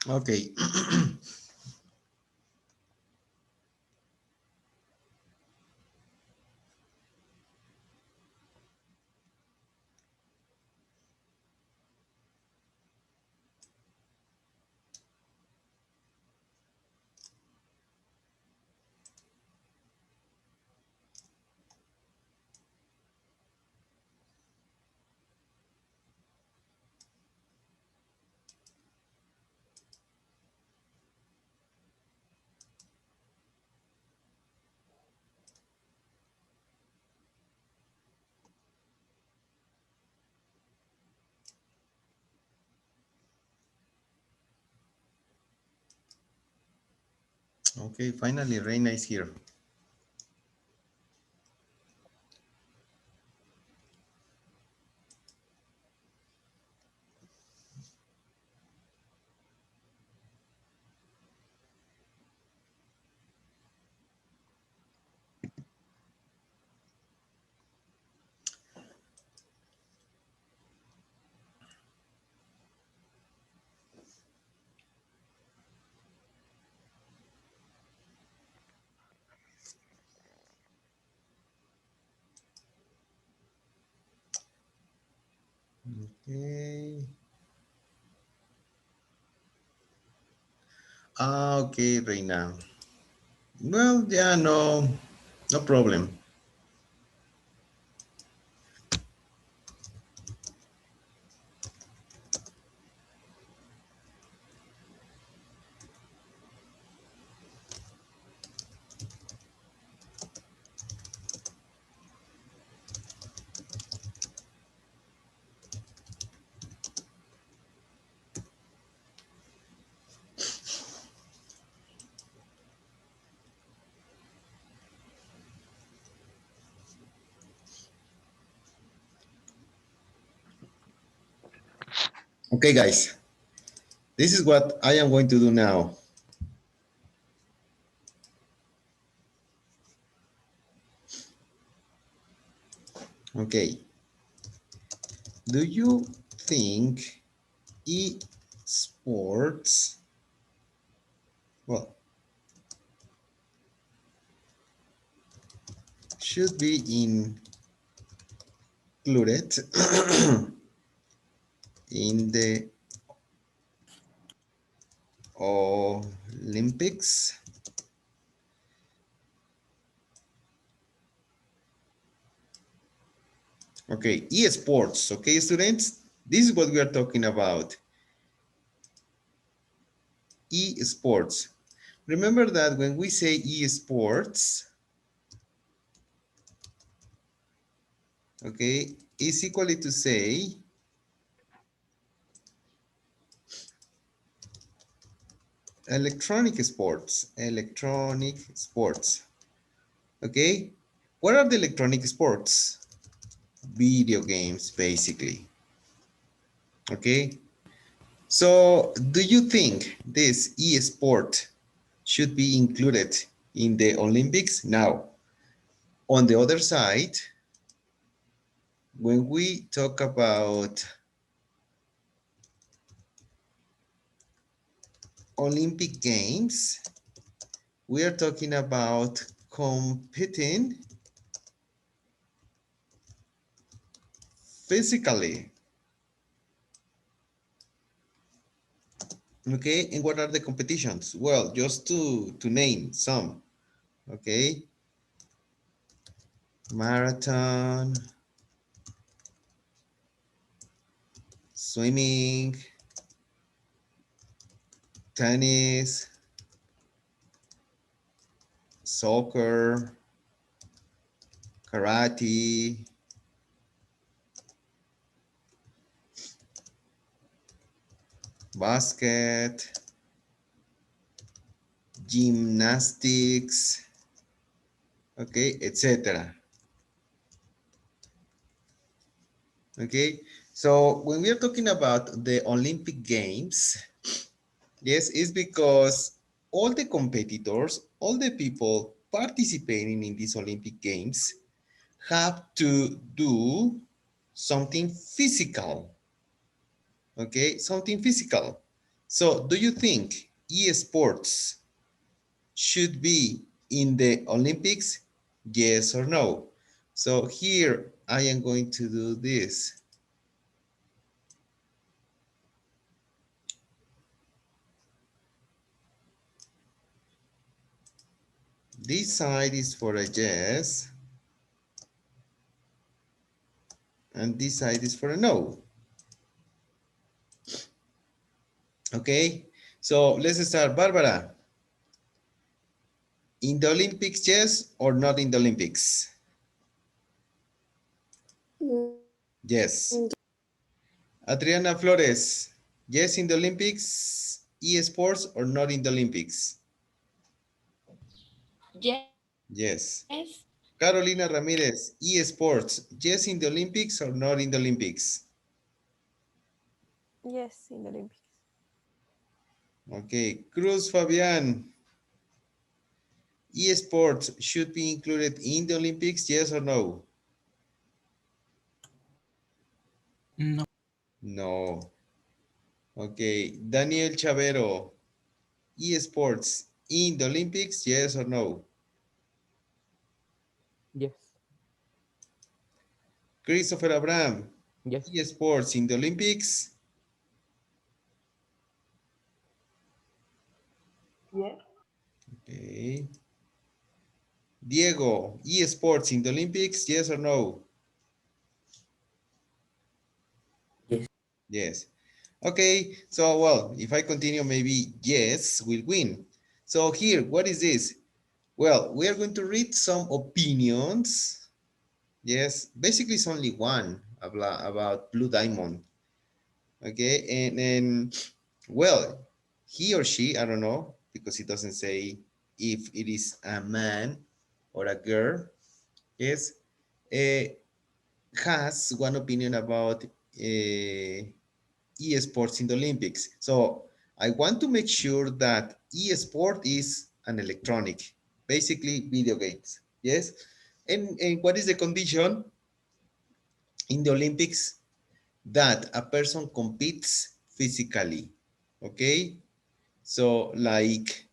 Okay. Okay, finally, Reina is here. Okay. Ah, okay, Reina. Well, yeah, no, no problem. Okay, guys, this is what I am going to do now. Okay, do you think esports, well, should be included in the Olympics? Okay, esports, okay, students, this is what we are talking about. Esports. Remember that when we say esports, okay, is equally to say electronic sports, okay? What are the electronic sports? Video games, basically, okay? So do you think this e-sport should be included in the Olympics? Now, on the other side, when we talk about Olympic Games, we are talking about competing physically. Okay, and what are the competitions? Well, just to name some, okay? Marathon, swimming, tennis, soccer, karate, basket, gymnastics, okay, etc. Okay, so when we are talking about the Olympic Games, yes, it's because all the competitors, all the people participating in these Olympic Games have to do something physical, okay, something physical. So do you think esports should be in the Olympics? Yes or no? So here I am going to do this. This side is for a yes, and this side is for a no. Okay, so let's start. Barbara, in the Olympics, yes or not in the Olympics? Yes. Adriana Flores, yes in the Olympics, esports or not in the Olympics? Yes. Yes. Carolina Ramirez, esports, yes in the Olympics or not in the Olympics? Yes, in the Olympics. Okay. Cruz Fabian, esports should be included in the Olympics, yes or no? No. No. Okay. Daniel Chavero, esports in the Olympics, yes or no? Yes. Christopher Abraham, Yes. esports in the Olympics? Yes. Okay. Diego, esports in the Olympics, yes or no? Yes. Yes. Okay, so well, if I continue, maybe yes will win. So here, what is this? Well, we are going to read some opinions. Yes, basically it's only one about Blue Diamond. Okay, and well, he or she, I don't know, because it doesn't say if it is a man or a girl. Yes, uh, has one opinion about esports in the Olympics. So I want to make sure that esport is an electronic, basically video games. Yes. And what is the condition in the Olympics? That a person competes physically. Okay. So like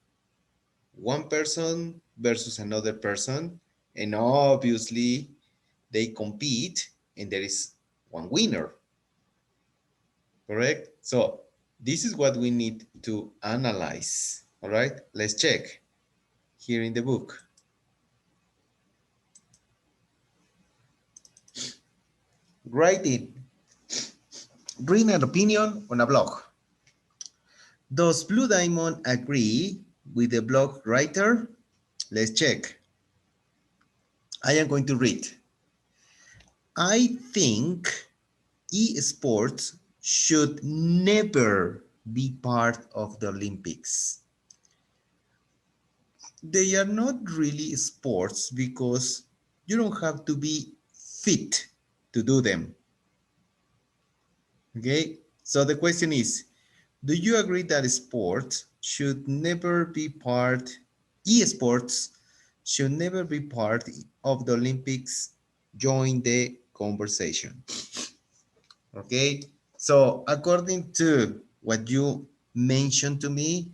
one person versus another person, and obviously they compete and there is one winner. Correct? So this is what we need to analyze. All right, let's check here in the book. Write it. Bring an opinion on a blog. Does Blue Diamond agree with the blog writer? Let's check. I am going to read. I think esports should never be part of the Olympics. They are not really sports because you don't have to be fit to do them. Okay, so the question is, do you agree that sports should never be part, esports should never be part of the Olympics? Join the conversation. Okay, so according to what you mentioned to me,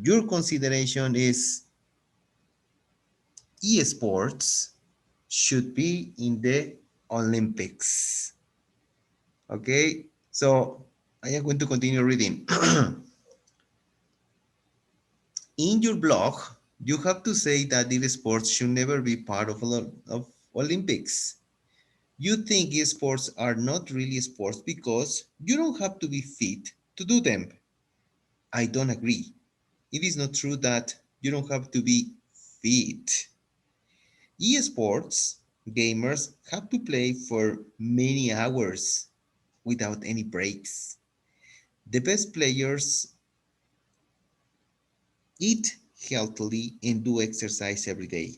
your consideration is esports should be in the Olympics. Okay, so I am going to continue reading. In your blog, you have to say that these sports should never be part of Olympics. You think sports are not really sports because you don't have to be fit to do them. I don't agree. It is not true that you don't have to be fit. Esports gamers have to play for many hours without any breaks. The best players eat healthily and do exercise every day.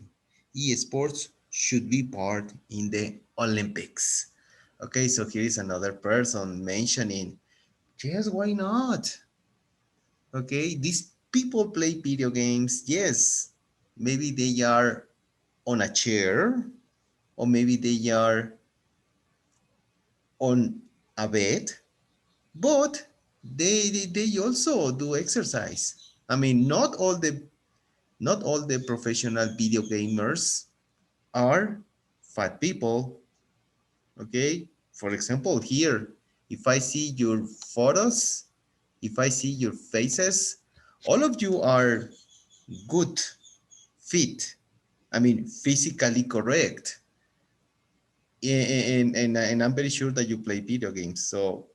esports should be part in the Olympics. Okay, so here is another person mentioning, yes, why not? Okay, these people play video games. Yes, maybe they are on a chair, or maybe they are on a bed, but they also do exercise. I mean, not all the professional video gamers are fat people. Okay, for example, here, if I see your photos, if I see your faces, all of you are good, fit, I mean, physically correct. And I'm very sure that you play video games. So,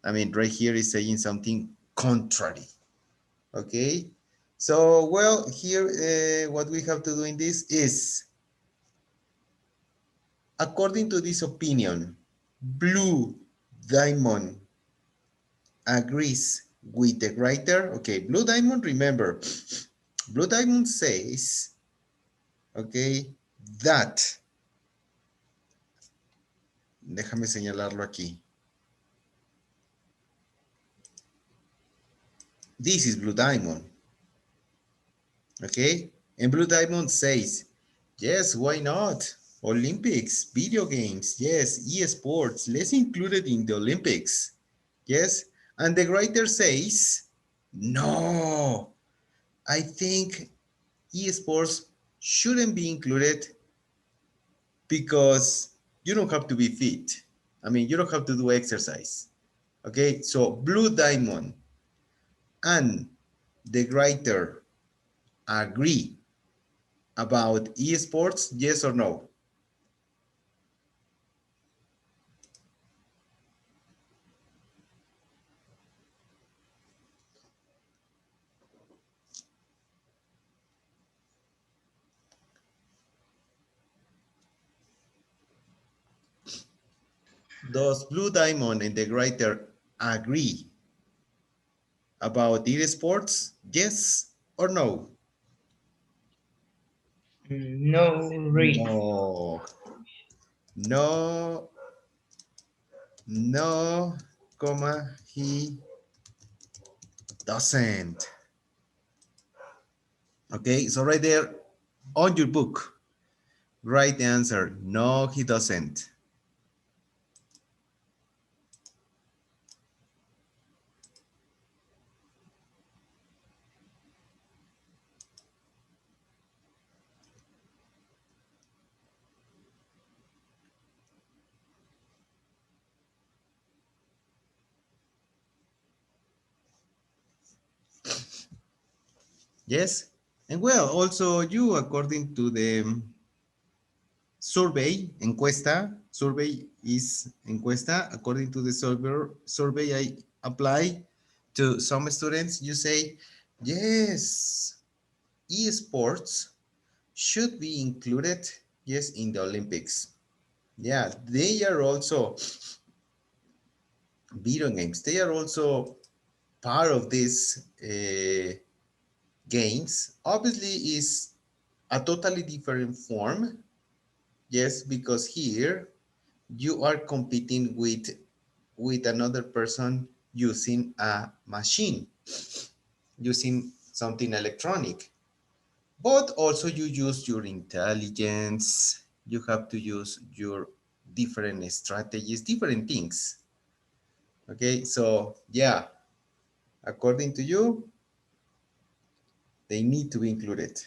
I mean, right here is saying something contrary. Okay. So, well, here, what we have to do in this is, according to this opinion, Blue Diamond agrees with the writer. Okay, Blue Diamond, remember, Blue Diamond says, okay, that, déjame señalarlo aquí. This is Blue Diamond, okay? And Blue Diamond says, yes, why not? Olympics, video games, yes, esports, let's include it in the Olympics, yes? And the writer says, no, I think esports shouldn't be included because you don't have to be fit. I mean, you don't have to do exercise. Okay, so Blue Diamond and the writer agree about esports, yes or no? Does Blue Diamond and the writer agree about esports, yes or no? No, Rick. No, no, no, comma, he doesn't. Okay, so right there on your book, write the answer. No, he doesn't. Yes? And well, also you, according to the survey, encuesta, survey is encuesta, according to the survey I apply to some students, you say, yes, esports should be included, yes, in the Olympics. Yeah, they are also video games. They are also part of these games. Obviously, is a totally different form. Yes, because here you are competing with another person using a machine, using something electronic. But also you use your intelligence. You have to use your different strategies, different things. Okay, so yeah, according to you, they need to be included.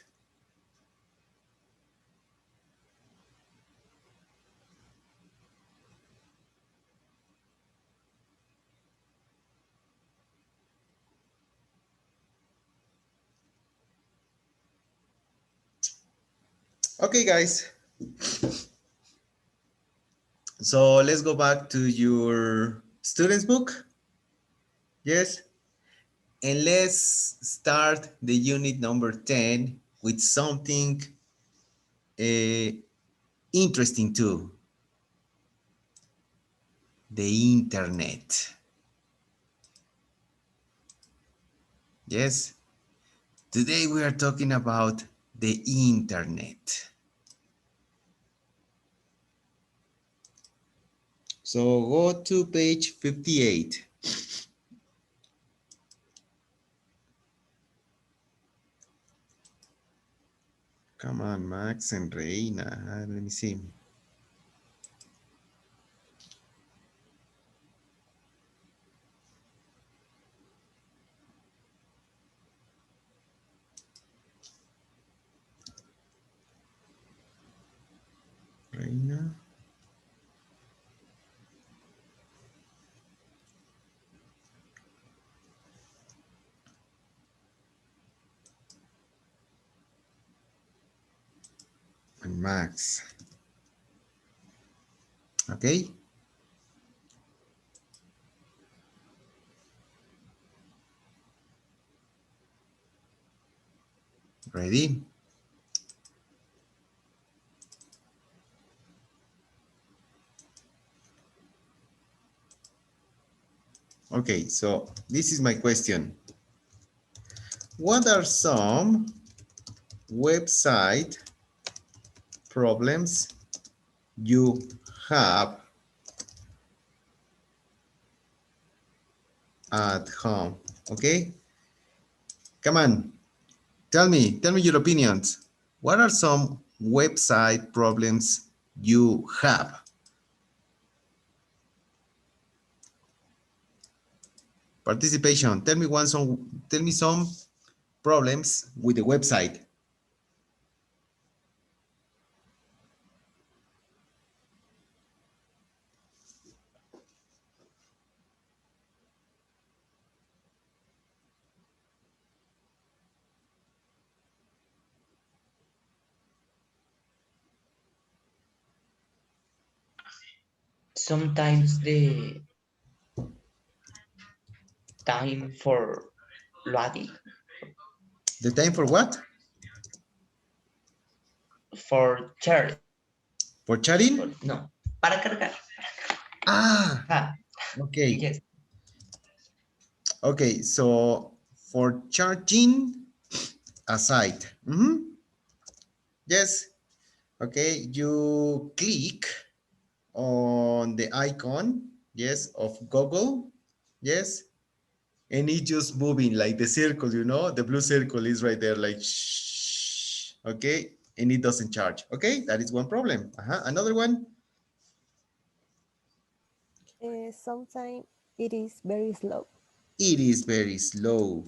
Okay, guys. So let's go back to your students book. Yes. And let's start the unit number 10 with something uh, interesting too, the internet. Yes. Today we are talking about the internet. So go to page 58. Come on, Max and Reina. Let me see. Reina. And Max. Okay. Ready? Okay, so this is my question. What are some website problems you have at home? Okay, come on, tell me your opinions. What are some website problems you have? Participation. Tell me some problems with the website. Sometimes the time for loading, The time for what? for charge, For chatting? no, para cargar. Ah, Ah, okay. yes. Okay, so for charging a site. Yes. Okay, you click on the icon, yes, of Google, yes, and it's just moving like the circle, you know, the blue circle is right there, like shh, okay, and it doesn't charge. Okay, that is one problem. Another one, Sometimes it is very slow. it is very slow.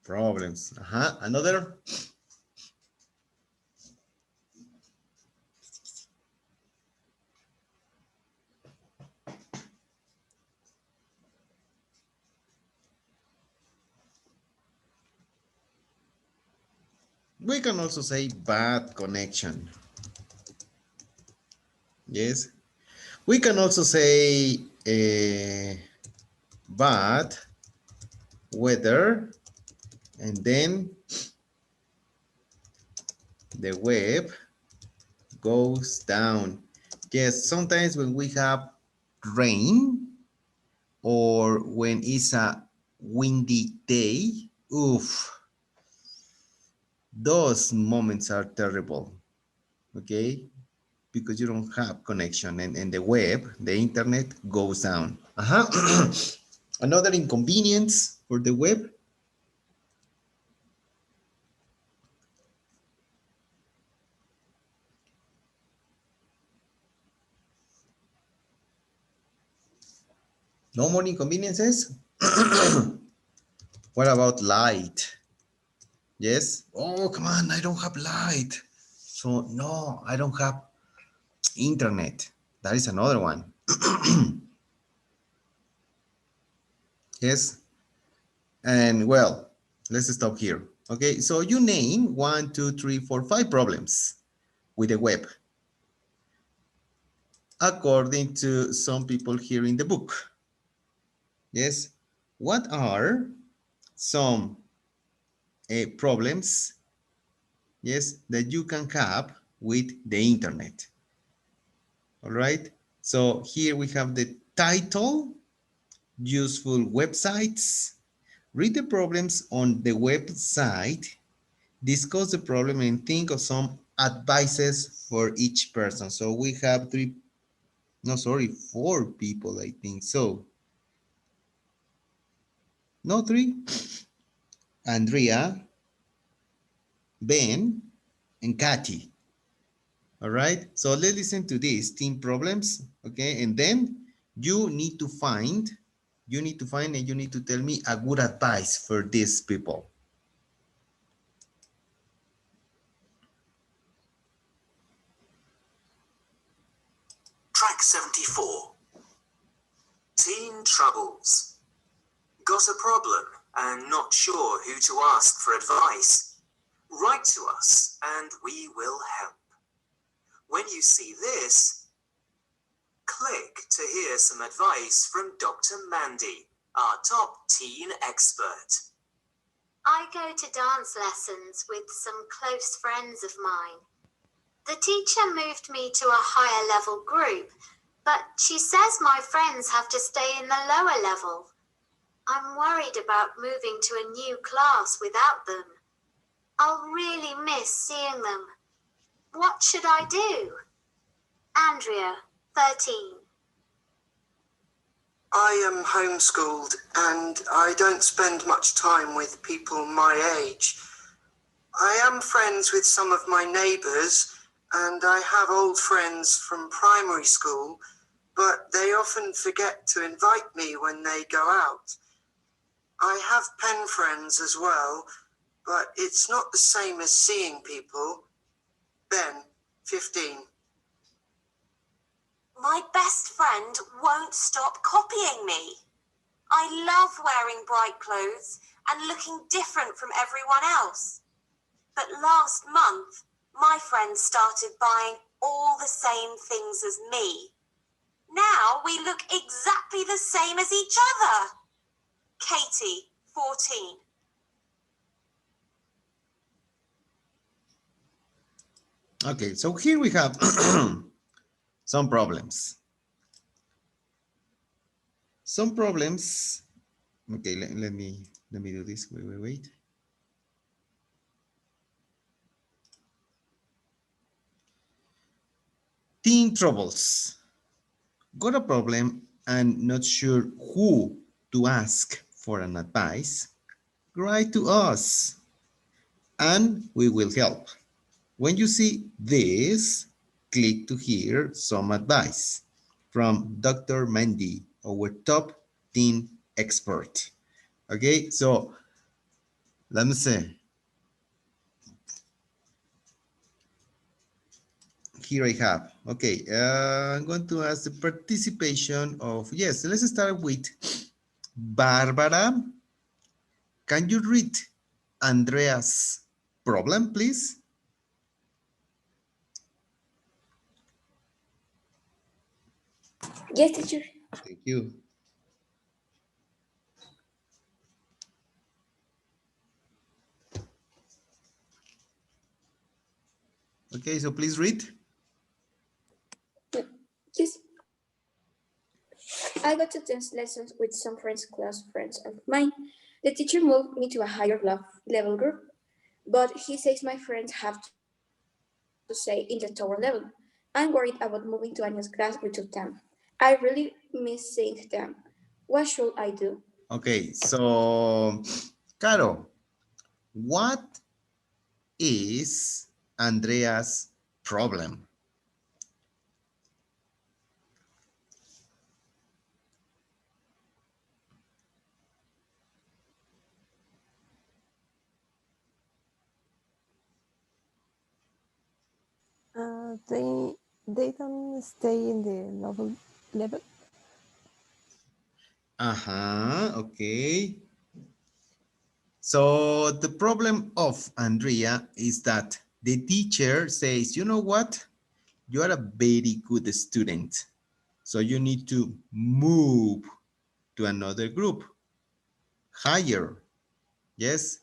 Problems. Another. We can also say bad connection. Yes. We can also say bad weather, and then the web goes down. Yes, sometimes when we have rain or when it's a windy day, oof, those moments are terrible, okay? Because you don't have connection and the web, the internet goes down. Another inconvenience for the web, no more inconveniences. What about light? Yes. Oh, come on, I don't have light. So no, I don't have internet. That is another one. Yes. And well, let's stop here. Okay, so you name 1, 2, 3, 4, 5 problems with the web, according to some people here in the book. Yes. What are some problems, yes, that you can have with the internet? All right. So here we have the title, useful websites. Read the problems on the website, discuss the problem and think of some advices for each person. So we have four people, I think so. No, three. Andrea, Ben, and Kathy. All right. So let's listen to these team problems. Okay. And then you need to find, and you need to tell me a good advice for these people. Track 74. Teen troubles. Got a problem and not sure who to ask for advice? Write to us and we will help. When you see this, click to hear some advice from Dr. Mandy, our top teen expert. I go to dance lessons with some close friends of mine. The teacher moved me to a higher level group, but she says my friends have to stay in the lower level. I'm worried about moving to a new class without them. I'll really miss seeing them. What should I do? Andrea, 13. I am homeschooled and I don't spend much time with people my age. I am friends with some of my neighbours and I have old friends from primary school, but they often forget to invite me when they go out. I have pen friends as well, but it's not the same as seeing people. Ben, 15. My best friend won't stop copying me. I love wearing bright clothes and looking different from everyone else. But last month, my friend started buying all the same things as me. Now we look exactly the same as each other. Katie, 14. Okay, so here we have some problems. Some problems. Okay, let me do this. Wait. Teen troubles. Got a problem and not sure who to ask for an advice? Write to us and we will help. When you see this, click to hear some advice from Dr. Mandy, our top teen expert. Okay, so let me see. Here I have. Okay, I'm going to ask the participation of, yes, let's start with Barbara. Can you read Andrea's problem, please? Yes, teacher. Thank you. Okay, so please read. Yes. I got to dance lessons with some close friends of mine. The teacher moved me to a higher level group, but he says my friends have to stay in the lower level. I'm worried about moving to a new class with them. I really miss seeing them. What should I do? Okay, so Caro, what is Andrea's problem? They don't stay in the level. Okay. So the problem of Andrea is that the teacher says, you know what? You are a very good student. So you need to move to another group, higher. Yes.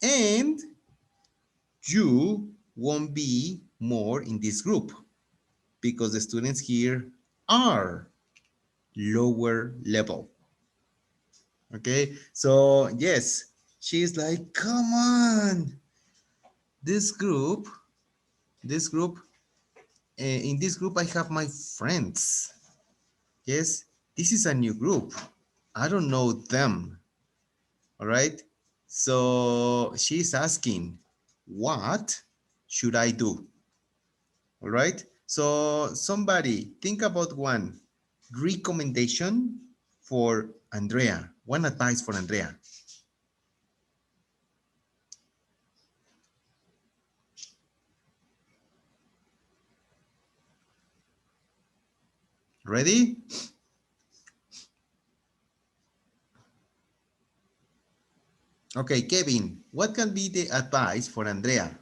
And you won't be more in this group because the students here are lower level. Okay, so yes, she's like, come on, this group this group, in this group, I have my friends. Yes, this is a new group. I don't know them. All right. So she's asking, what should I do? All right. So somebody think about one recommendation for Andrea, one advice for Andrea. Ready? Okay, Kevin, what can be the advice for Andrea?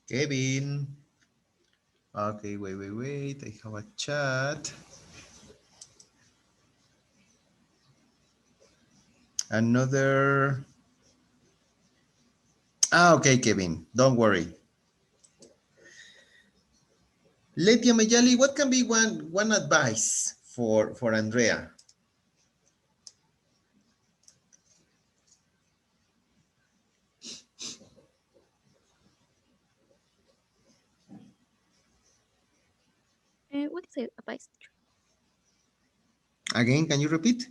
Kevin. Okay, wait. I have a chat. Another. Okay, Kevin, don't worry. Letia Mayali, what can be one advice for Andrea? What is advice? Again, can you repeat?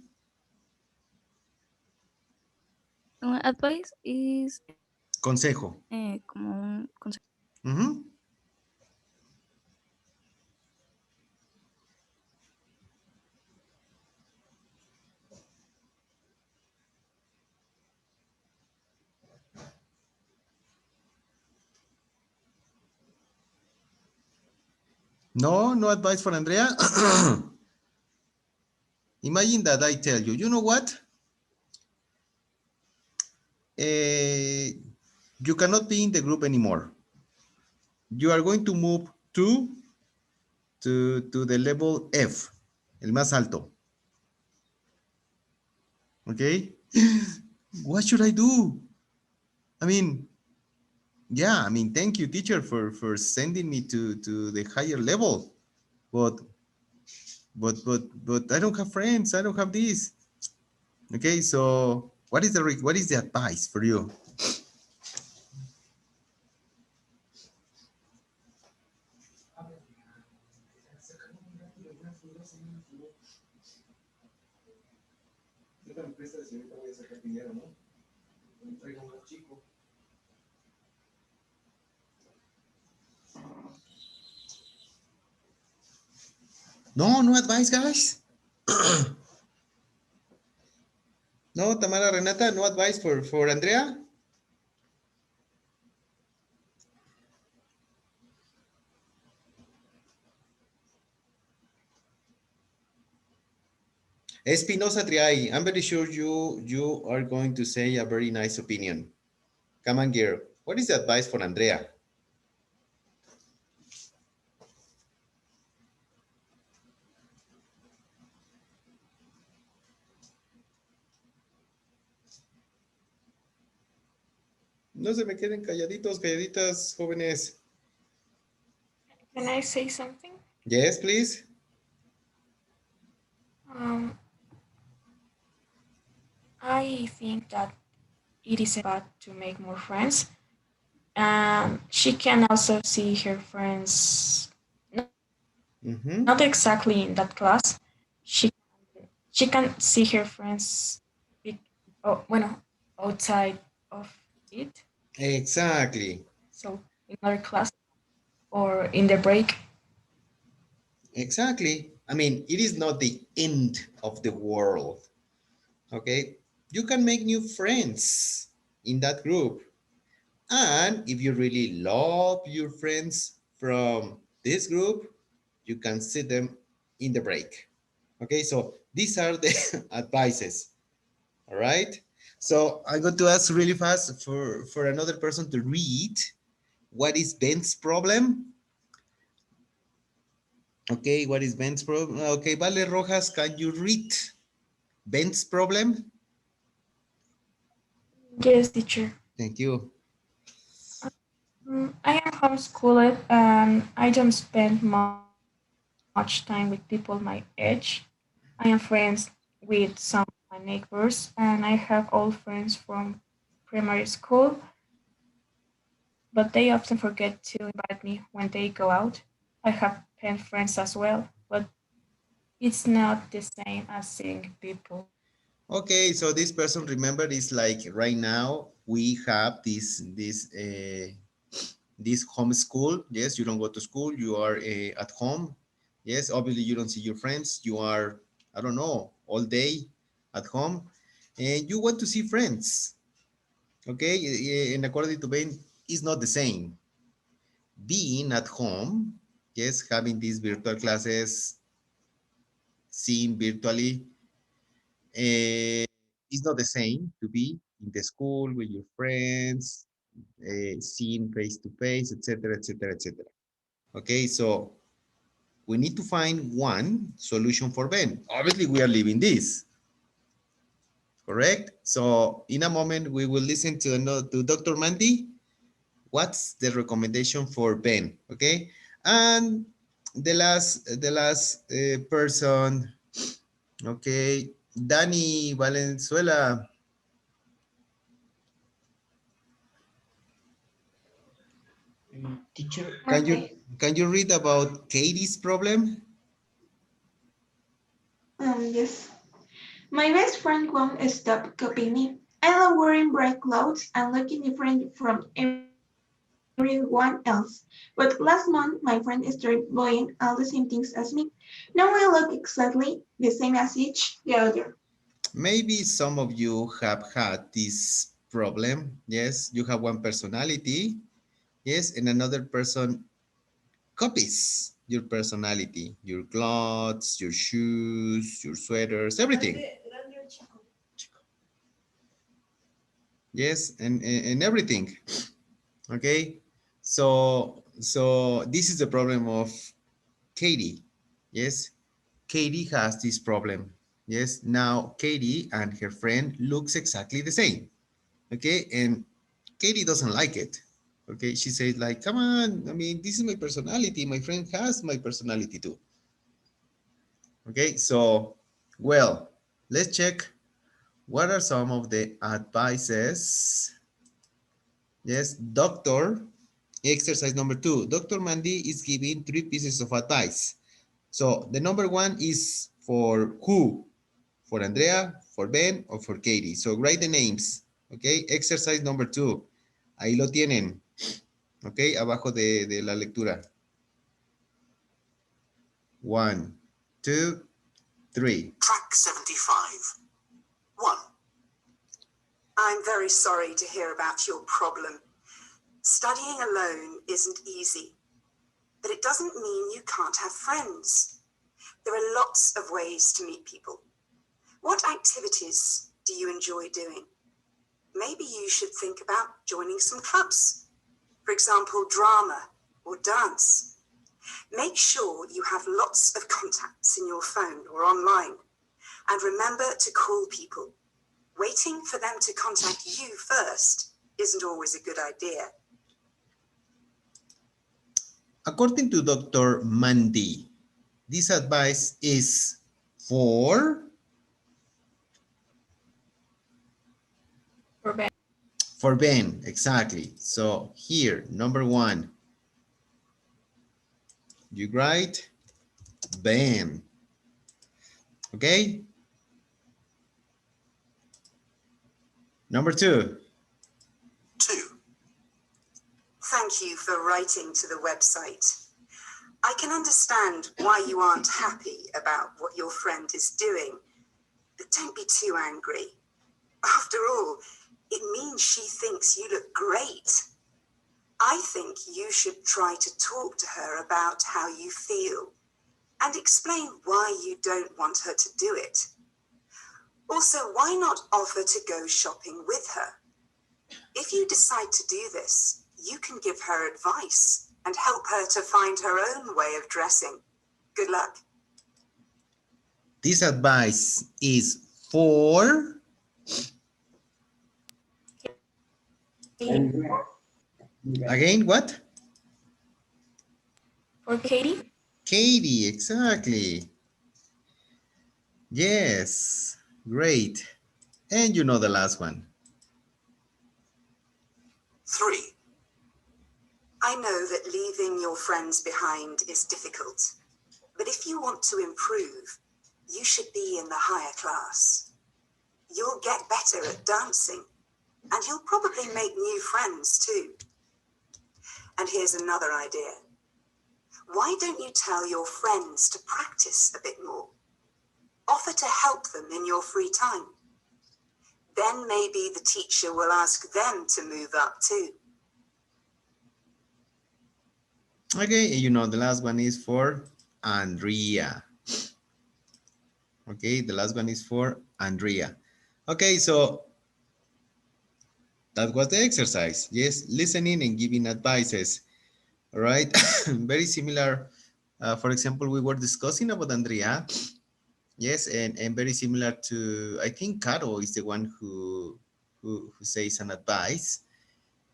Advice is Consejo. como un consejo. No advice for Andrea. Imagine that I tell you, you know what? You cannot be in the group anymore. You are going to move to the level F, el más alto. Okay? What should I do? I mean, yeah, I mean, thank you, teacher, for sending me to the higher level. But I don't have friends. I don't have this. Okay, so what is the advice for you? No advice, guys. No, Tamara, Renata, no advice for Andrea. Espinosa Triay, I'm very sure you are going to say a very nice opinion. Come on, girl. What is the advice for Andrea? No se me queden calladitos, calladitas, jóvenes. Can I say something? Yes, please. I think that it is bad to make more friends. She can also see her friends, not exactly in that class. She can see her friends, outside of it. Exactly. So in other class or in the break. Exactly. I mean, it is not the end of the world. Okay? You can make new friends in that group. And if you really love your friends from this group, you can see them in the break. Okay, so these are the advices. All right. So I'm going to ask really fast for another person to read what is Ben's problem. Okay, what is Ben's problem? Okay, Vale Rojas, can you read Ben's problem? Yes, teacher. Thank you. I am homeschooled and I don't spend much time with people my age. I am friends with some of my neighbors and I have old friends from primary school, but they often forget to invite me when they go out. I have pen friends as well, but it's not the same as seeing people. Okay, so this person, remember, is like right now we have this homeschool. Yes, you don't go to school, you are at home. Yes, obviously you don't see your friends, you are, I don't know, all day at home, and you want to see friends. Okay, and according to Ben, it's not the same being at home. Yes, having these virtual classes, seeing virtually, uh, is not the same to be in the school with your friends, seeing face to face, etc., etc., etc. Okay, so we need to find one solution for Ben. Obviously, we are leaving this, correct? So in a moment, we will listen to Dr. Mandy. What's the recommendation for Ben? Okay, and the last person. Okay, Danny Valenzuela. Teacher, Can you I can you read about Katie's problem? Yes. My best friend won't stop copying me. I love wearing bright clothes and looking different from everyone else. But last month, my friend started buying all the same things as me. Now we look exactly the same as each the other. Maybe some of you have had this problem. Yes, you have one personality. Yes, and another person copies your personality, your clothes, your shoes, your sweaters, everything. Yes, and everything. Okay, so this is the problem of Katie. Yes, Katie has this problem. Yes, now Katie and her friend looks exactly the same. Okay, and Katie doesn't like it. Okay, she says like, come on, I mean, this is my personality. My friend has my personality too. Okay, so, well, let's check what are some of the advices. Yes, doctor, exercise number 2. Dr. Mandy is giving 3 pieces of advice. So the number 1 is for who? For Andrea, for Ben, or for Katie. So write the names. Okay, exercise number 2. Ahí lo tienen. Ok, abajo de la lectura. 1, 2, 3. Track 75. 1. I'm very sorry to hear about your problem. Studying alone isn't easy, but it doesn't mean you can't have friends. There are lots of ways to meet people. What activities do you enjoy doing? Maybe you should think about joining some clubs. For example, drama or dance. Make sure you have lots of contacts in your phone or online. And remember to call people. Waiting for them to contact you first isn't always a good idea. According to Dr. Mandy, this advice is for For Ben. for Ben, exactly. So here, number 1, you write Ben. Okay? Number 2. 2. Thank you for writing to the website. I can understand why you aren't happy about what your friend is doing, but don't be too angry. After all, it means she thinks you look great. I think you should try to talk to her about how you feel and explain why you don't want her to do it. Also, why not offer to go shopping with her? If you decide to do this, you can give her advice and help her to find her own way of dressing. Good luck. This advice is for Again, what? For Katie? Katie, exactly. Yes, great. And you know the last one. 3. I know that leaving your friends behind is difficult, but if you want to improve, you should be in the higher class. You'll get better at dancing, and you'll probably make new friends too. And here's another idea. Why don't you tell your friends to practice a bit more? Offer to help them in your free time. Then maybe the teacher will ask them to move up too. Okay, you know the last one is for Andrea. Okay, the last one is for Andrea. Okay, so that was the exercise. Yes, listening and giving advices. All right, very similar. For example, we were discussing about Andrea. Yes, and very similar to, I think Caro is the one who says an advice.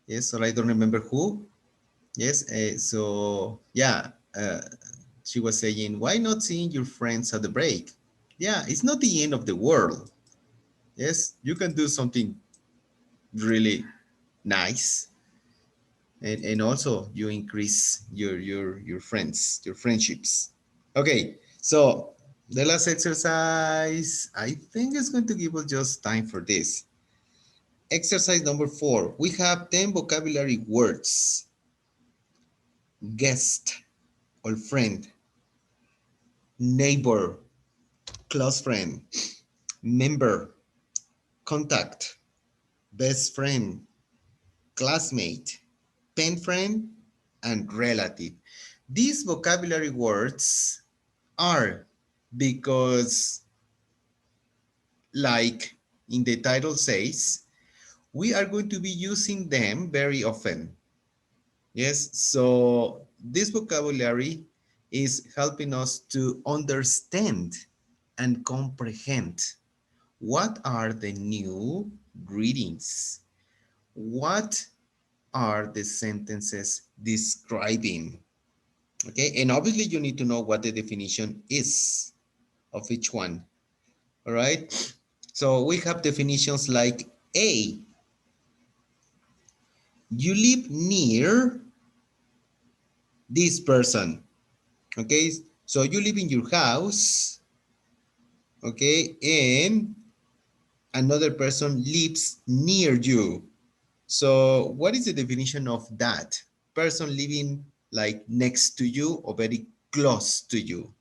Yes, or I don't remember who. Yes, so yeah, she was saying, why not seeing your friends at the break? Yeah, it's not the end of the world. Yes, you can do something really nice, and also you increase your friends, your friendships. Okay, so the last exercise, I think it's going to give us just time for this. Exercise number 4, we have 10 vocabulary words. Guest or friend, neighbor, close friend, member, contact, best friend, classmate, pen friend, and relative. These vocabulary words are because, like in the title says, we are going to be using them very often. Yes, so this vocabulary is helping us to understand and comprehend what are the new greetings, what are the sentences describing. Okay, and obviously you need to know what the definition is of each one. All right, so we have definitions like A, you live near this person. Okay, so you live in your house, okay, and another person lives near you. So what is the definition of that? Person living like next to you or very close to you.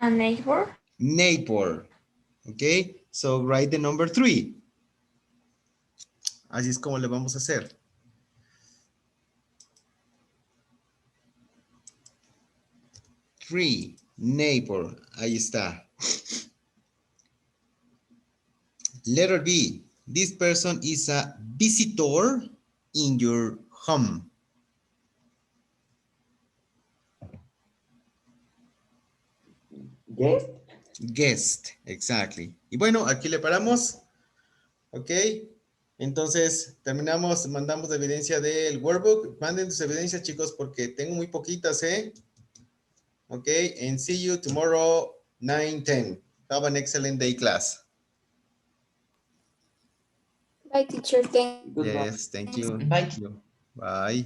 A neighbor? Neighbor. Okay, so write the number 3. Así es como le vamos a hacer. 3, neighbor. Ahí está. Letter B. This person is a visitor in your home. Guest. Guest, exactly. Y bueno, aquí le paramos. Ok. Entonces, terminamos, mandamos la evidencia del workbook. Manden sus evidencias, chicos, porque tengo muy poquitas, ¿eh? Ok, and see you tomorrow, 9:10. Have an excellent day, class. Bye, teacher. Thank Yes, thank you. Bye. Bye.